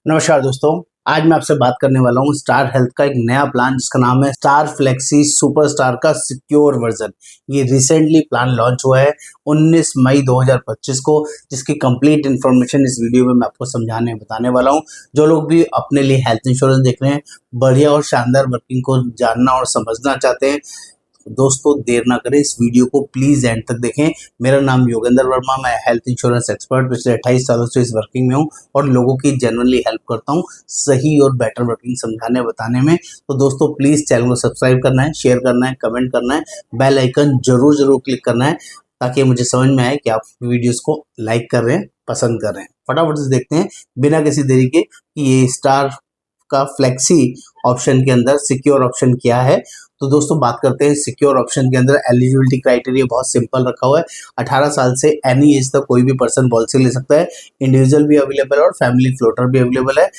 नमस्कार दोस्तों, आज मैं आपसे बात करने वाला हूँ स्टार हेल्थ का एक नया प्लान जिसका नाम है स्टार फ्लेक्सी सुपर स्टार का सिक्योर वर्जन। ये रिसेंटली प्लान लॉन्च हुआ है 19 मई 2025 को, जिसकी कंप्लीट इन्फॉर्मेशन इस वीडियो में मैं आपको समझाने बताने वाला हूँ। जो लोग भी अपने लिए हेल्थ इंश्योरेंस देख रहे हैं, बढ़िया और शानदार वर्किंग को जानना और समझना चाहते हैं, दोस्तों देर ना करें, इस वीडियो को प्लीज एंड तक देखें। मेरा नाम योगेंद्र वर्मा, मैं हेल्थ इंश्योरेंस एक्सपर्ट पिछले 28 सालों से इस वर्किंग में हूं और लोगों की जनरली हेल्प करता हूं सही और बेटर वर्किंग समझाने बताने में। तो दोस्तों प्लीज चैनल को सब्सक्राइब करना है, शेयर करना है, कमेंट करना है, बेल आइकन जरूर क्लिक करना है ताकि मुझे समझ में आए कि आप वीडियोस को लाइक कर रहे हैं, पसंद कर रहे हैं। फटाफट से देखते हैं बिना किसी देरी के कि ये स्टार का फ्लेक्सी ऑप्शन के अंदर सिक्योर ऑप्शन क्या है। तो दोस्तों बात करते हैं सिक्योर ऑप्शन के अंदर। एलिजिबिलिटी क्राइटेरिया बहुत सिंपल रखा हुआ है। 18 साल से एनी एज तक कोई भी पर्सन पॉलिसी ले सकता है। इंडिविजुअल भी अवेलेबल है और फैमिली फ्लोटर भी अवेलेबल है।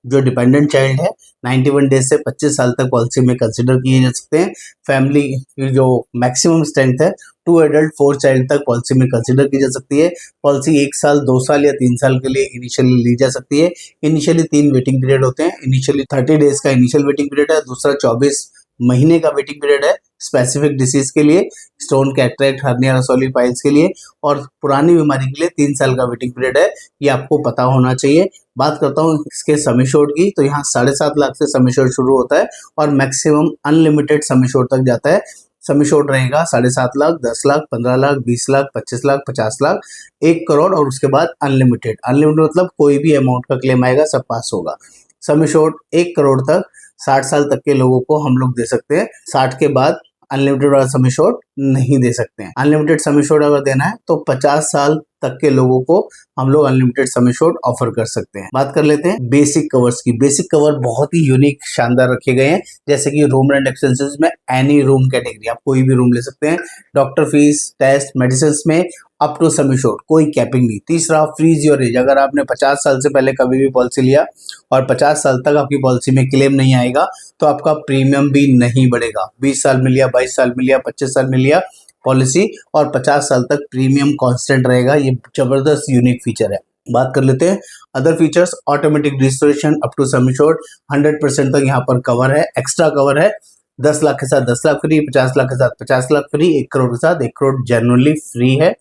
जो डिपेंडेंट चाइल्ड है 91 डेज से 25 साल तक पॉलिसी में कंसिडर किए जा सकते हैं। फैमिली की जो मैक्सिमम स्ट्रेंथ है 2 एडल्ट 4 चाइल्ड तक पॉलिसी में कंसिडर की जा सकती है। पॉलिसी 1 साल 2 साल या 3 साल के लिए इनिशियली ली जा सकती है। इनिशियली 3 वेटिंग पीरियड होते हैं। इनिशियली 30 डेज का इनिशियल वेटिंग पीरियड है, दूसरा 24 महीने का वेटिंग पीरियड है स्पेसिफिक डिसीज के लिए, स्टोन कैटरेक्ट हर्निया रसौली पाइल्स के लिए, और पुरानी बीमारी के लिए 3 साल का वेटिंग पीरियड है। ये आपको पता होना चाहिए। बात करता हूँ इसके सम एश्योर्ड की, तो यहाँ 7.5 लाख से सम एश्योर्ड शुरू होता है और मैक्सिमम अनलिमिटेड सम एश्योर्ड तक जाता है। सम एश्योर्ड रहेगा 7.5 लाख, 10 लाख, 15 लाख, 20 लाख, 25 लाख, 50 लाख, 1 करोड़ और उसके बाद अनलिमिटेड। अनलिमिटेड मतलब कोई भी अमाउंट का क्लेम आएगा सब पास होगा। सम एश्योर्ड 1 करोड़ तक 60 साल तक के लोगों को हम लोग दे सकते हैं। 60 के बाद अनलिमिटेड वाला सम एश्योर्ड नहीं दे सकते हैं। अनलिमिटेड सम एश्योर्ड अगर देना है तो 50 साल तक के लोगों को हम लोग अनलिमिटेड सम एश्योर्ड ऑफर कर सकते हैं। बात कर लेते हैं बेसिक कवर्स की। बेसिक कवर बहुत ही यूनिक शानदार रखे गए हैं, जैसे कि रूम रेंट एक्सपेंसेस में एनी रूम कैटेगरी, आप कोई भी रूम ले सकते हैं। डॉक्टर फीस, टेस्ट, मेडिसिन में अप टू सम एश्योर्ड, कोई कैपिंग नहीं। तीसरा फ्रीज योर एज, अगर आपने 50 साल से पहले कभी भी पॉलिसी लिया और 50 साल तक आपकी पॉलिसी में क्लेम नहीं आएगा तो आपका प्रीमियम भी नहीं बढ़ेगा। 20 साल में लिया, 22 साल में लिया, 25 साल में लिया पॉलिसी और 50 साल तक प्रीमियम कांस्टेंट रहेगा। ये जबरदस्त यूनिक फीचर है। बात कर लेते हैं other features. Automatic restoration up to sum assured, 100% तक यहाँ पर कवर है, एक्स्ट्रा कवर है। 10 लाख के साथ 10 लाख फ्री, 50 लाख के साथ 50 लाख फ्री, 1 करोड़ के साथ 1 करोड़ जनरली फ्री है।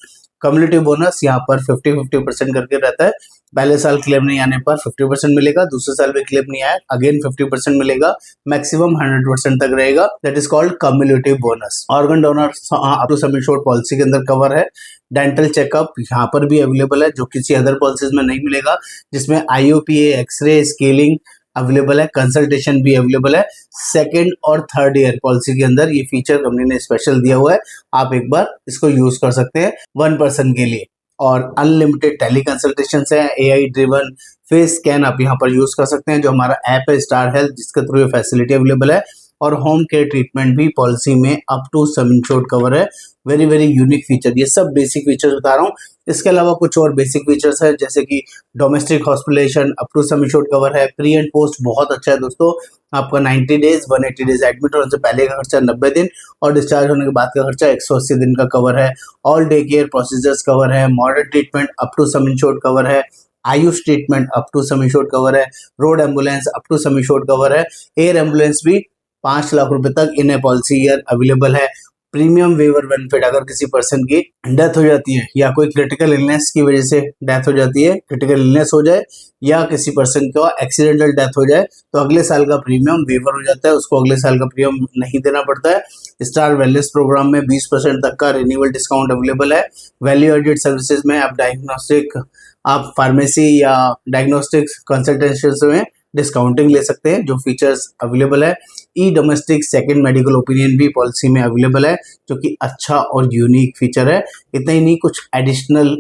कम्युनिटी बोनस यहाँ पर 50-50% करके रहता है। पहले साल क्लेम नहीं आने पर 50% मिलेगा, दूसरे साल भी क्लेम नहीं आया अगेन 50% मिलेगा, मैक्सिमम 100% तक रहेगा। That is called cumulative bonus. Organ donor up to sum assured policy के अंदर कवर है। डेंटल चेकअप यहाँ पर भी अवेलेबल है जो किसी अदर पॉलिसीज में नहीं मिलेगा, जिसमें IOPA, एक्सरे, स्केलिंग अवेलेबल है, कंसल्टेशन भी अवेलेबल है। सेकेंड और थर्ड ईयर पॉलिसी के अंदर ये फीचर कंपनी ने स्पेशल दिया हुआ है, आप एक बार इसको यूज कर सकते हैं 1 पर्सन के लिए। और अनलिमिटेड टेली कंसल्टेशन है, AI ड्रिवन फेस स्कैन आप यहाँ पर यूज कर सकते हैं, जो हमारा ऐप है स्टार हेल्थ, जिसके थ्रू ये फैसिलिटी अवेलेबल है। और होम केयर ट्रीटमेंट भी पॉलिसी में up to sum assured cover है। वेरी यूनिक फीचर, ये सब बेसिक फीचर्स बता रहा हूँ। इसके अलावा कुछ और बेसिक फीचर्स है, जैसे कि domestic hospitalization up to sum assured cover है। प्री एंड पोस्ट बहुत अच्छा है दोस्तों, आपका 90 डेज 180 डेज एडमिट होने से पहले का खर्चा 90 दिन और डिस्चार्ज होने के बाद का खर्चा 180 दिन का कवर है। All day care procedures cover है। Modern treatment up to sum assured cover है। Ayush treatment up to sum assured cover है। Road ambulance up to sum assured cover है। एयर एम्बुलेंस भी 5 लाख रुपए तक in a policy year available है। Premium waiver benefit, अगर किसी पर्सन की डेथ हो जाती है या कोई क्रिटिकल इलनेस की वजह से डेथ हो जाती है, क्रिटिकल इलनेस हो जाए या किसी पर्सन का एक्सीडेंटल डेथ हो जाए तो अगले साल का प्रीमियम वेवर हो जाता है, उसको अगले साल का प्रीमियम नहीं देना पड़ता है। स्टार वेलनेस प्रोग्राम में 20% तक का रिन्यूअल डिस्काउंट अवेलेबल है। वैल्यू एडेड सर्विसेज में आप डायग्नोस्टिक, आप फार्मेसी या डायग्नोस्टिक कंसल्टेशन में डिस्काउंटिंग ले सकते हैं, जो फीचर्स अवेलेबल है। ई डोमेस्टिक सेकंड मेडिकल ओपिनियन भी पॉलिसी में अवेलेबल है, जो कि अच्छा और यूनिक फीचर है। इतना ही नहीं, कुछ एडिशनल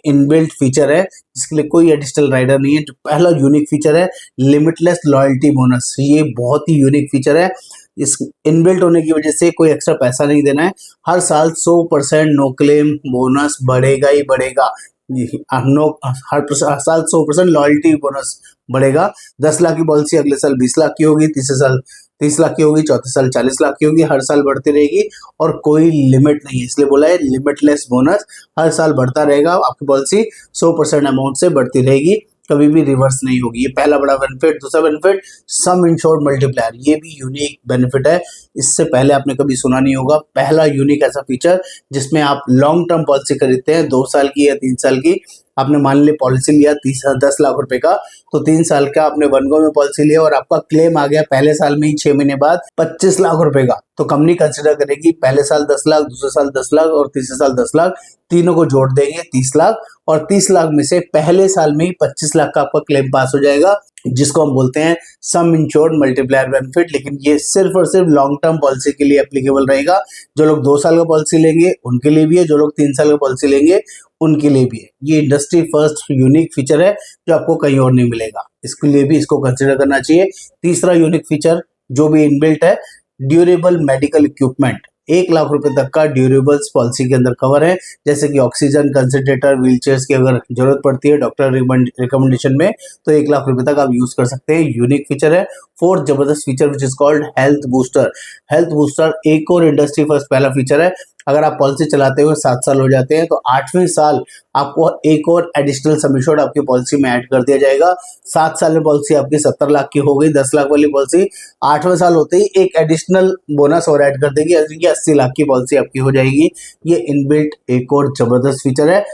इनबिल्ट फीचर है जिसके लिए कोई एडिशनल राइडर नहीं है। जो पहला यूनिक फीचर है लिमिटलेस लॉयल्टी बोनस, ये बहुत ही यूनिक फीचर है। इस इनबिल्ट होने की वजह से कोई एक्स्ट्रा पैसा नहीं देना है। हर साल 100% नो क्लेम बोनस बढ़ेगा ही बढ़ेगा। हर साल 100% लॉयल्टी बोनस बढ़ेगा। 10 लाख की पॉलिसी अगले साल 20 लाख की होगी, तीसरे साल 30 लाख की होगी, चौथे साल 40 लाख की होगी, हर साल बढ़ती रहेगी और कोई लिमिट नहीं है, इसलिए बोला है लिमिटलेस बोनस। हर साल बढ़ता रहेगा, आपकी पॉलिसी 100% अमाउंट से बढ़ती रहेगी कभी भी रिवर्स नहीं होगी। ये पहला बड़ा बेनिफिट। दूसरा बेनिफिट सम इंश्योर्ड मल्टीप्लायर, ये भी यूनिक बेनिफिट है, इससे पहले आपने कभी सुना नहीं होगा। पहला यूनिक ऐसा फीचर जिसमें आप लॉन्ग टर्म पॉलिसी खरीदते हैं, 2 साल की या 3 साल की, आपने मान लिया पॉलिसी लिया 10 लाख रुपए का, तो 3 साल का आपने वन गो में पॉलिसी लिया और आपका क्लेम आ गया पहले साल में ही 6 महीने बाद 25 लाख रुपए का, तो कंपनी कंसिडर करेगी पहले साल 10 लाख, दूसरे साल 10 लाख और तीसरे साल 10 लाख, तीनों को जोड़ देंगे 30 लाख, और 30 लाख में से पहले साल में ही 25 लाख का आपका क्लेम पास हो जाएगा, जिसको हम बोलते हैं सम इंश्योर्ड मल्टीप्लायर बेनिफिट। लेकिन ये सिर्फ और सिर्फ लॉन्ग टर्म पॉलिसी के लिए एप्लीकेबल रहेगा। जो लोग 2 साल का पॉलिसी लेंगे उनके लिए भी है, जो लोग 3 साल का पॉलिसी लेंगे उनके लिए भी है। ये इंडस्ट्री फर्स्ट यूनिक फीचर है जो आपको कहीं और नहीं मिलेगा, इसके लिए भी इसको कंसिडर करना चाहिए। तीसरा यूनिक फीचर जो भी इनबिल्ट है, ड्यूरेबल मेडिकल इक्विपमेंट। 1 लाख रुपए तक का ड्यूरेबल्स पॉलिसी के अंदर कवर है, जैसे कि ऑक्सीजन कंसंट्रेटर, व्हीलचेयर्स की अगर जरूरत पड़ती है डॉक्टर रिकमेंडेशन में, तो 1 लाख रुपए तक आप यूज कर सकते हैं। यूनिक फीचर है। फोर्थ जबरदस्त feature which is called health booster. Health booster एक और इंडस्ट्री फर्स्ट पहला फीचर है। अगर आप पॉलिसी चलाते हुए 7 साल हो जाते हैं तो 8वें साल आपको एक और एडिशनल सम इंश्योर्ड आपकी पॉलिसी में ऐड कर दिया जाएगा। 7 साल में पॉलिसी आपकी 70 लाख की हो गई, 10 लाख वाली पॉलिसी 8वें साल होते ही एक एडिशनल बोनस और ऐड कर देगी, यानी कि 80 लाख की पॉलिसी आपकी हो जाएगी। ये इनबिल्ट एक और जबरदस्त फीचर है।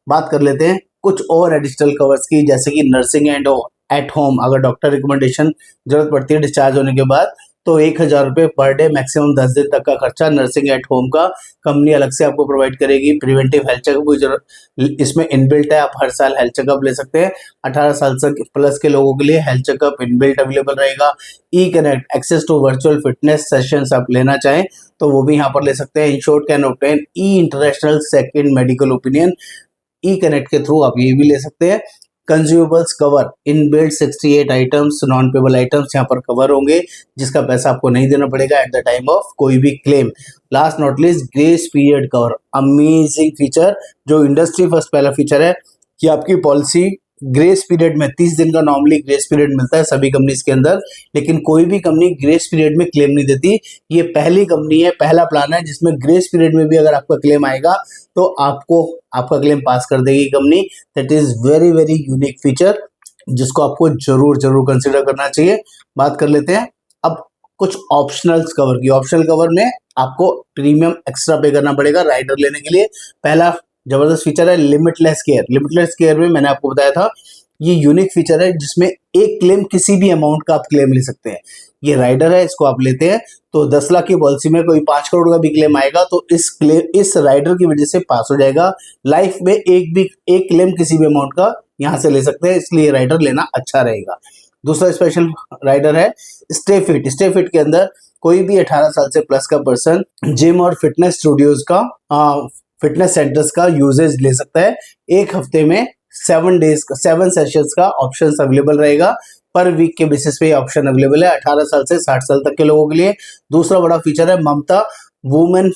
बात कर लेते हैं कुछ और एडिशनल कवर्स की, जैसे कि नर्सिंग एंड एट होम। अगर डॉक्टर रिकमेंडेशन जरूरत पड़ती है डिस्चार्ज होने के बाद, तो 1000 रुपये पर डे, मैक्सिमम 10 दिन तक का खर्चा नर्सिंग एट होम का कंपनी अलग से आपको प्रोवाइड करेगी। प्रिवेंटिव हेल्थ चेकअप की जरूरत इसमें इनबिल्ट है, आप हर साल हेल्थ चेकअप ले सकते हैं। 18 साल से प्लस के लोगों के लिए हेल्थ चेकअप इनबिल्ट अवेलेबल रहेगा। E connect access to virtual fitness sessions आप लेना चाहें तो वो भी यहाँ पर ले सकते हैं। Insured can obtain E international second medical opinion, E connect के थ्रू आप ये भी ले सकते हैं। Consumables cover inbuilt 68 items, non payable items यहाँ पर कवर होंगे, जिसका पैसा आपको नहीं देना पड़ेगा एट द टाइम ऑफ कोई भी claim. Last not least grace period cover, amazing feature जो इंडस्ट्री फर्स्ट पहला फीचर है कि आपकी पॉलिसी ग्रेस पीरियड में 30 दिन का नॉर्मली ग्रेस पीरियड मिलता है सभी कंपनीज के अंदर, लेकिन कोई भी कंपनी ग्रेस पीरियड में क्लेम नहीं देती। ये पहली कंपनी है, पहला प्लान है जिसमें ग्रेस पीरियड में भी अगर आपका क्लेम आएगा तो आपको आपका क्लेम पास कर देगी company. That is very very unique feature जिसको आपको जरूर जरूर कंसिडर करना चाहिए। बात कर लेते हैं अब कुछ ऑप्शनल कवर की। ऑप्शनल कवर में आपको प्रीमियम एक्स्ट्रा पे करना पड़ेगा राइडर लेने के लिए। पहला जबरदस्त फीचर है लिमिटलेस केयर। लिमिटलेस केयर में मैंने आपको बताया था ये यूनिक फीचर है जिसमें एक क्लेम किसी भी अमाउंट का आप क्लेम ले सकते हैं। ये राइडर है, इसको आप लेते हैं तो 10 लाख की पॉलिसी में कोई 5 करोड़ का भी क्लेम आएगा तो इस राइडर की वजह से पास हो जाएगा। लाइफ में एक क्लेम किसी भी अमाउंट का यहाँ से ले सकते हैं, इसलिए राइडर लेना अच्छा रहेगा। दूसरा स्पेशल राइडर है स्टे फिट। स्टे फिट के अंदर कोई भी 18 साल से प्लस का पर्सन जिम और फिटनेस स्टूडियोज का फिटनेस सेंटर्स का यूजेज ले सकता है। एक हफ्ते में 7 सेशंस का ऑप्शन अवेलेबल रहेगा। पर वीक के बेसिस पे ऑप्शन अवेलेबल है 18 साल से 60 साल तक के लोगों के लिए। दूसरा बड़ा फीचर है ममता वुमेन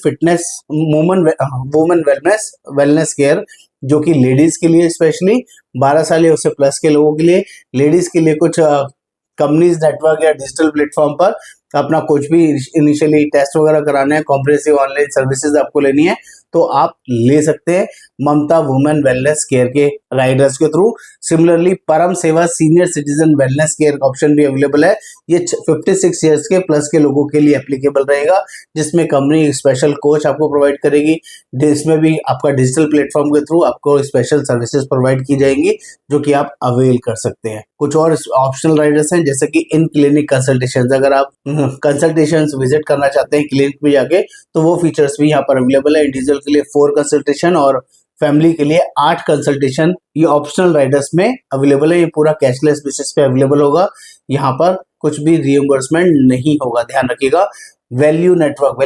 वेलनेस केयर, जो कि लेडीज के लिए स्पेशली 12 साल या उससे प्लस के लोगों के लिए। लेडीज के लिए कुछ कंपनीज नेटवर्क या डिजिटल प्लेटफॉर्म पर अपना कुछ भी इनिशियली टेस्ट वगैरह कराना है, कॉम्प्रिहेंसिव ऑनलाइन सर्विसेज आपको लेनी है तो आप ले सकते हैं ममता वुमेन वेलनेस केयर के राइडर्स के थ्रू। सिमिलरली परम सेवा सीनियर सिटीजन वेलनेस केयर का ऑप्शन भी अवेलेबल है। ये 56 ईयर्स के प्लस के लोगों के लिए एप्लीकेबल रहेगा, जिसमें कंपनी स्पेशल कोच आपको प्रोवाइड करेगी। इसमें भी आपका डिजिटल प्लेटफॉर्म के थ्रू आपको स्पेशल सर्विसेज प्रोवाइड की जाएंगी जो कि आप अवेल कर सकते हैं। कुछ और ऑप्शनल राइडर्स हैं जैसे कि इन क्लिनिक कंसल्टेशन। अगर आप कंसल्टेशन विजिट करना चाहते हैं क्लिनिक में जाके तो वो फीचर्स भी यहाँ पर अवेलेबल है। इंडिविजुअल के लिए 4 कंसल्टेशन और फैमिली के लिए 8 कंसल्टेशन ये ऑप्शनल राइडर्स में अवेलेबल है। ये पूरा कैशलेस बेसिस पे अवेलेबल होगा, यहाँ पर कुछ भी रिइंबर्समेंट नहीं होगा, ध्यान रखिएगा। वैल्यू नेटवर्क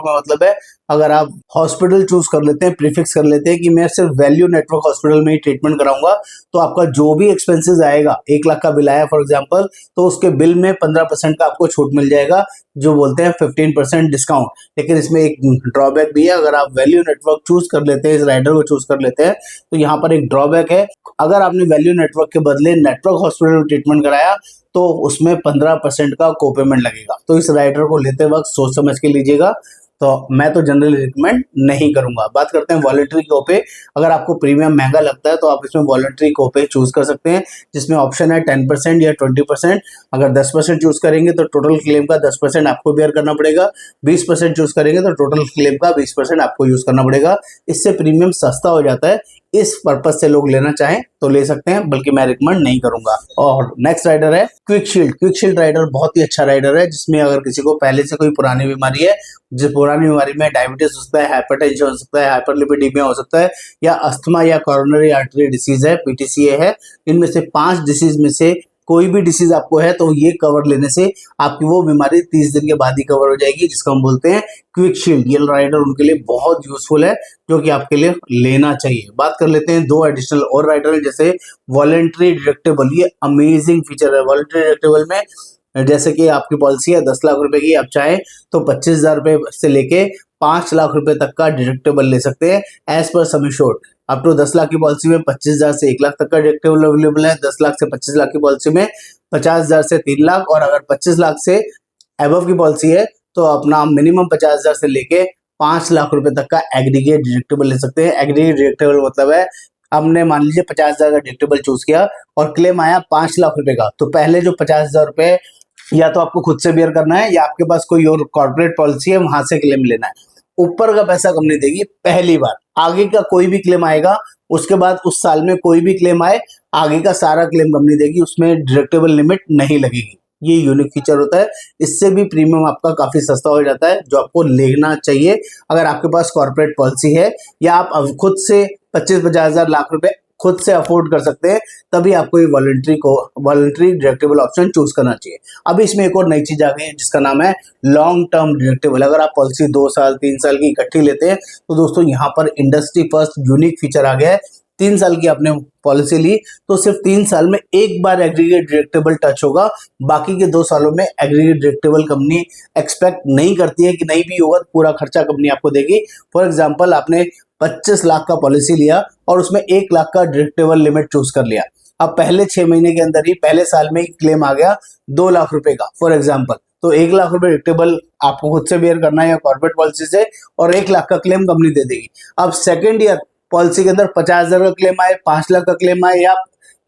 में मतलब है अगर आप हॉस्पिटल चूज कर लेते हैं, प्रीफिक्स कर लेते हैं कि मैं सिर्फ वैल्यू नेटवर्क हॉस्पिटल में ही ट्रीटमेंट कराऊंगा, तो आपका जो भी एक्सपेंसेस आएगा 1 लाख का बिल आया फॉर एग्जांपल, तो उसके बिल में 15% का आपको छूट मिल जाएगा, जो बोलते हैं 15% डिस्काउंट। लेकिन इसमें एक ड्रॉबैक भी है, अगर आप वैल्यू नेटवर्क चूज कर लेते हैं, इस राइडर को चूज कर लेते हैं तो यहाँ पर एक ड्रॉबैक है। अगर आपने वैल्यू नेटवर्क के बदले नेटवर्क हॉस्पिटल में ट्रीटमेंट कराया तो उसमें 15% का को पेमेंट लगेगा। तो इस राइडर को लेते वक्त सोच समझ के लीजिएगा। तो मैं तो जनरली रिकमेंड नहीं करूंगा। बात करते हैं वॉलंटरी कोपे। अगर आपको प्रीमियम महंगा लगता है तो आप इसमें वॉलंटरी कोपे चूज कर सकते हैं, जिसमें ऑप्शन है 10% या 20%। अगर 10% चूज करेंगे तो टोटल क्लेम का 10% आपको बेयर करना पड़ेगा, 20% चूज करेंगे तो टोटल क्लेम का 20% आपको यूज करना पड़ेगा। इससे प्रीमियम सस्ता हो जाता है। इस पर्पज से लोग लेना चाहें तो ले सकते हैं, बल्कि मैं रिकमेंड नहीं करूंगा। और नेक्स्ट राइडर है quick shield. Quick shield rider बहुत ही अच्छा राइडर है, जिसमें अगर किसी को पहले से कोई पुरानी बीमारी है, जिस पुरानी बीमारी में डायबिटीज हो सकता है, हाइपरटेंशन हो सकता है, हाइपरलिपिडीमिया हो सकता है, या अस्थमा या कोरोनरी आर्टरी डिसीज है, पीटीसीए है, इनमें से 5 डिसीज में से कोई भी डिसीज आपको है तो ये कवर लेने से आपकी वो बीमारी 30 दिन के बाद ही कवर हो जाएगी, जिसको हम बोलते हैं क्विक शील्ड। ये राइडर उनके लिए बहुत यूजफुल है, जो कि आपके लिए लेना चाहिए। बात कर लेते हैं 2 एडिशनल और राइडर, जैसे वॉलंटरी डिडक्टेबल। ये अमेजिंग फीचर है वॉलंटरी डिडक्टेबल में। जैसे कि आपकी पॉलिसी है 10 लाख रुपए की, आप चाहें तो 25,000 रुपए से लेके 5 लाख रुपए तक का डिडक्टेबल ले सकते हैं एज पर sum assured. Up to 10 lakh की पॉलिसी में 25,000 से 1 लाख तक का डिडक्टेबल अवेलेबल है। 10 लाख से 25 लाख की पॉलिसी में 50,000 से 3 लाख, और अगर 25 लाख से अबव की पॉलिसी है तो अपना मिनिमम 50,000 से लेके 5 लाख रुपए तक का एग्रीगेट डिडक्टेबल ले सकते हैं। एग्रीगेट डिडक्टेबल मतलब है, हमने मान लीजिए 50,000 का डिडक्टेबल चूज किया और क्लेम आया 5 लाख रुपए का, तो पहले जो 50,000 रुपए या तो आपको खुद से बेयर करना है, या आपके पास कोई और कॉर्पोरेट पॉलिसी है वहां से क्लेम लेना है। ऊपर का पैसा कंपनी देगी पहली बार, आगे का कोई भी क्लेम आएगा उसके बाद उस साल में कोई भी क्लेम आए, आगे का सारा क्लेम कंपनी देगी, उसमें डिडक्टेबल लिमिट नहीं लगेगी। ये यूनिक फीचर होता है। इससे भी प्रीमियम आपका काफी सस्ता हो जाता है, जो आपको लेना चाहिए अगर आपके पास कॉर्पोरेट पॉलिसी है, या आप अब खुद से 25-50,000 लाख रुपए खुद से अफोर्ड कर सकते हैं, तभी आपको ये वॉलंटरी डिडक्टेबल ऑप्शन चूज करना चाहिए। अब इसमें एक और नई चीज आ गई है, जिसका नाम है लॉन्ग टर्म डिडक्टेबल। अगर आप पॉलिसी 2 साल 3 साल की इकट्ठी लेते हैं तो दोस्तों यहाँ पर इंडस्ट्री फर्स्ट यूनिक फीचर आ गया है। 3 साल की आपने पॉलिसी ली तो सिर्फ 3 साल में एक बार एग्रीगेट डिडक्टेबल टच होगा, बाकी के 2 सालों में एग्रीगेट डिडक्टेबल कंपनी एक्सपेक्ट नहीं करती है कि नहीं भी होगा तो पूरा खर्चा कंपनी आपको देगी। फॉर एग्जाम्पल, आपने 25 लाख का पॉलिसी लिया और उसमें 1 लाख का डिडक्टेबल लिमिट चूज कर लिया। अब पहले 6 महीने के अंदर ही पहले साल में ही क्लेम आ गया 2 लाख रुपए का फॉर एग्जाम्पल, तो 1 लाख रुपए डिडक्टेबल आपको खुद से बेयर करना है या कॉर्पोरेट पॉलिसी से, और 1 लाख का क्लेम कंपनी दे देगी। अब सेकेंड ईयर पॉलिसी के अंदर 50,000 का क्लेम आए, 5 लाख का क्लेम आए या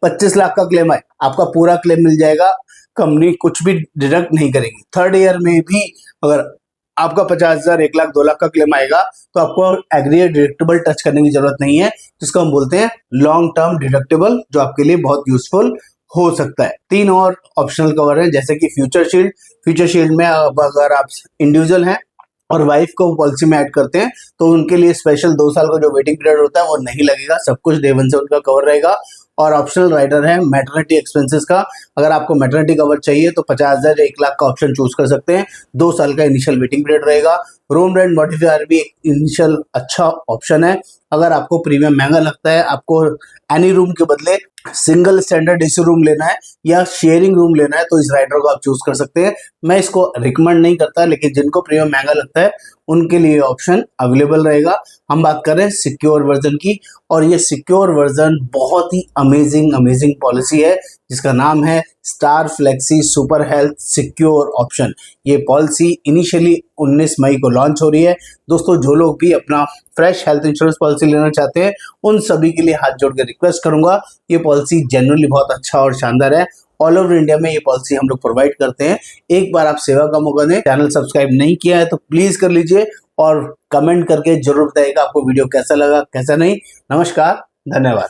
25 लाख का क्लेम आए, आपका पूरा क्लेम मिल जाएगा, कंपनी कुछ भी डिडक्ट नहीं करेगी। थर्ड ईयर में भी अगर आपका 50,000, 1 लाख, 2 लाख का क्लेम आएगा तो आपको एग्रीगेट डिडक्टेबल टच करने की जरूरत नहीं है, जिसको हम बोलते हैं लॉन्ग टर्म डिडक्टेबल, जो आपके लिए बहुत यूजफुल हो सकता है। 3 और ऑप्शनल कवर है, जैसे कि फ्यूचर शील्ड। फ्यूचर शील्ड में अगर आप इंडिविजुअल हैं और वाइफ को पॉलिसी में ऐड करते हैं तो उनके लिए स्पेशल 2 साल का जो वेटिंग पीरियड होता है वो नहीं लगेगा, सब कुछ डे 1 से उनका कवर रहेगा। और ऑप्शनल राइडर है मैटरनिटी एक्सपेंसेस का। अगर आपको मैटरनिटी कवर चाहिए तो 50,000 या 1 लाख का ऑप्शन चूज कर सकते हैं। 2 साल का इनिशियल वेटिंग पीरियड रहेगा। रूम रेंट मॉडिफायर भी एक इनिशियल अच्छा ऑप्शन है। अगर आपको प्रीमियम महंगा लगता है, आपको एनी रूम के बदले सिंगल स्टैंडर्ड एसी रूम लेना है या शेयरिंग रूम लेना है तो इस राइडर को आप चूज कर सकते हैं। मैं इसको रिकमेंड नहीं करता, लेकिन जिनको प्रीमियम महंगा लगता है उनके लिए ऑप्शन अवेलेबल रहेगा। हम बात कर रहे हैं सिक्योर वर्जन की, और ये सिक्योर वर्जन बहुत ही अमेजिंग पॉलिसी है, जिसका नाम है star flexi super health secure option. ये पॉलिसी इनिशियली 19 मई को लॉन्च हो रही है। दोस्तों, जो लोग भी अपना फ्रेश हेल्थ इंश्योरेंस पॉलिसी लेना चाहते हैं उन सभी के लिए हाथ जोड़ के रिक्वेस्ट करूंगा, ये पॉलिसी जेन्युइनली बहुत अच्छा और शानदार है। ऑल ओवर इंडिया में ये पॉलिसी हम लोग प्रोवाइड करते हैं। एक बार आप सेवा का मौका दें। चैनल सब्सक्राइब नहीं किया है तो प्लीज कर लीजिए, और कमेंट करके जरूर बताइएगा आपको वीडियो कैसा लगा, कैसा नहीं। नमस्कार, धन्यवाद।